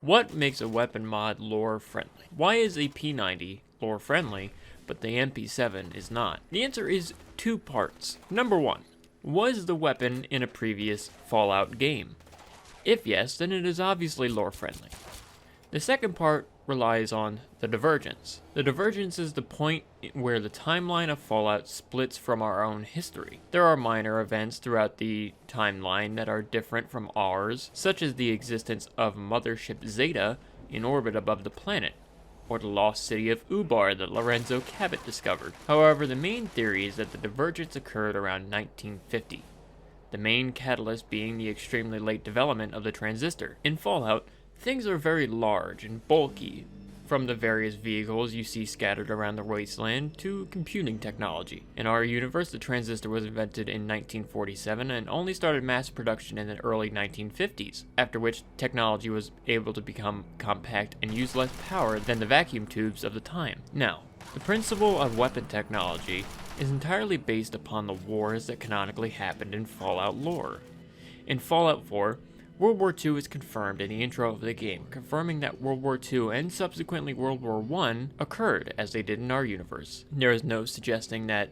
What makes a weapon mod lore friendly? Why is a P90 lore friendly, but the MP7 is not? The answer is two parts. Number one, was the weapon in a previous Fallout game? If yes, then it is obviously lore friendly. The second part relies on the divergence. The divergence is the point where the timeline of Fallout splits from our own history. There are minor events throughout the timeline that are different from ours, such as the existence of Mothership Zeta in orbit above the planet, or the lost city of Ubar that Lorenzo Cabot discovered. However, the main theory is that the divergence occurred around 1950, the main catalyst being the extremely late development of the transistor. In Fallout, things are very large and bulky, from the various vehicles you see scattered around the wasteland to computing technology. In our universe, the transistor was invented in 1947 and only started mass production in the early 1950s, after which technology was able to become compact and use less power than the vacuum tubes of the time. Now, the principle of weapon technology is entirely based upon the wars that canonically happened in Fallout lore. In Fallout 4, World War II is confirmed in the intro of the game, confirming that World War II and subsequently World War I occurred as they did in our universe. There is no suggesting that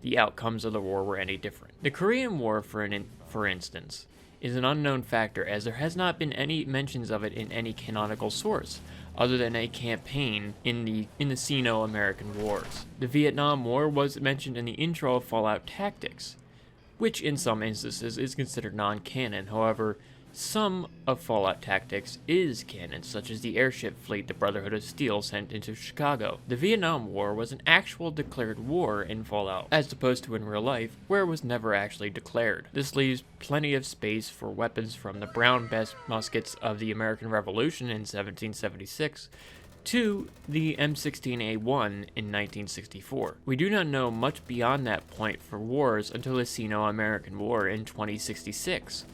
the outcomes of the war were any different. The Korean War, for instance, is an unknown factor, as there has not been any mentions of it in any canonical source, other than a campaign in the Sino-American Wars. The Vietnam War was mentioned in the intro of Fallout Tactics, which in some instances is considered non-canon. However, some of Fallout Tactics is canon, such as the airship fleet the Brotherhood of Steel sent into Chicago. The Vietnam War was an actual declared war in Fallout, as opposed to in real life, where it was never actually declared. This leaves plenty of space for weapons from the brown muskets of the American Revolution in 1776 to the M16A1 in 1964. We do not know much beyond that point for wars until the Sino-American War in 2066.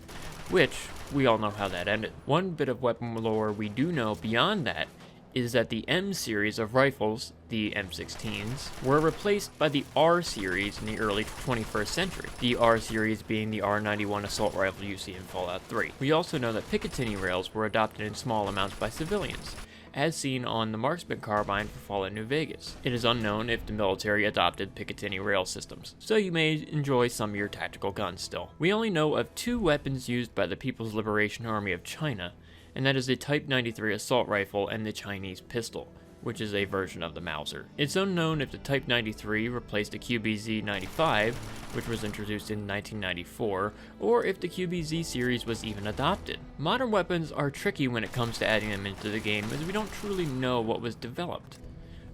Which, we all know how that ended. One bit of weapon lore we do know beyond that is that the M series of rifles, the M16s, were replaced by the R series in the early 21st century, the R series being the R91 assault rifle you see in Fallout 3. We also know that Picatinny rails were adopted in small amounts by civilians, as seen on the Marksman carbine for Fallout New Vegas. It is unknown if the military adopted Picatinny rail systems, so you may enjoy some of your tactical guns still. We only know of two weapons used by the People's Liberation Army of China, and that is the Type 93 assault rifle and the Chinese pistol, which is a version of the Mauser. It's unknown if the Type 93 replaced the QBZ-95, which was introduced in 1994, or if the QBZ series was even adopted. Modern weapons are tricky when it comes to adding them into the game, as we don't truly know what was developed.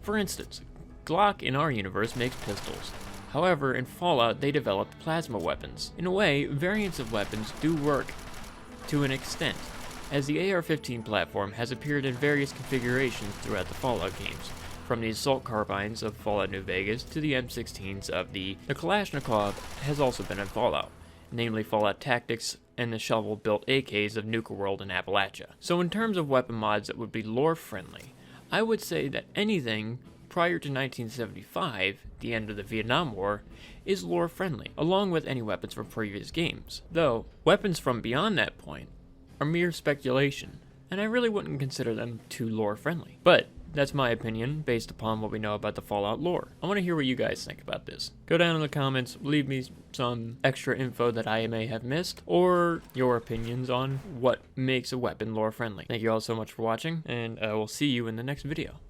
For instance, Glock in our universe makes pistols. However, in Fallout, they developed plasma weapons. In a way, variants of weapons do work to an extent, as the AR-15 platform has appeared in various configurations throughout the Fallout games, from the assault carbines of Fallout New Vegas to the M16s of the Kalashnikov has also been in Fallout, namely Fallout Tactics and the shovel-built AKs of Nuka World and Appalachia. So in terms of weapon mods that would be lore-friendly, I would say that anything prior to 1975, the end of the Vietnam War, is lore-friendly, along with any weapons from previous games. Though, weapons from beyond that point are mere speculation, and I really wouldn't consider them too lore-friendly. But that's my opinion, based upon what we know about the Fallout lore. I want to hear what you guys think about this. Go down in the comments, leave me some extra info that I may have missed, or your opinions on what makes a weapon lore-friendly. Thank you all so much for watching, and I will see you in the next video.